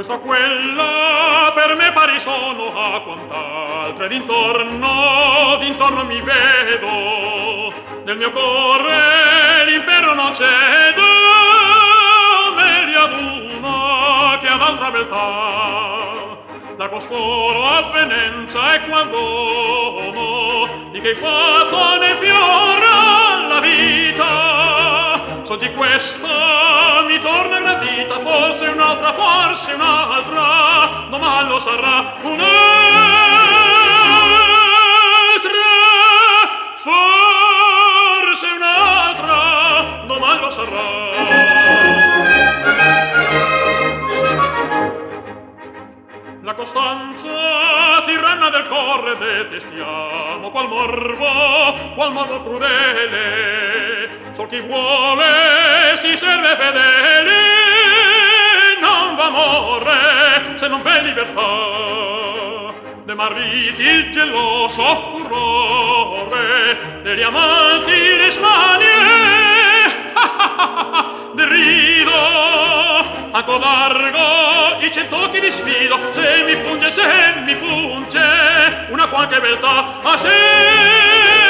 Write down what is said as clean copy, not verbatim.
Questa quella per me pari sono a quant'altre d'intorno mi vedo, nel mio cuore l'impero non cedo, meglio ad una che ad altra beltà. Da costoro avvenenza e qual dono, di che fatto ne fiora la vita. So di questa mi torna gradita, forse un'altra, domani lo sarà un'altra, forse un'altra, domani lo sarà. La costanza tiranna del corre detestiamo, qual morbo crudele. Sol chi vuole si serve fedele, non va morre se non v'è libertà. De mariti il geloso furore, degli amanti le smanie, del rido anco largo i cent'occhi di sfido. Se mi punge una qualche beltà a sé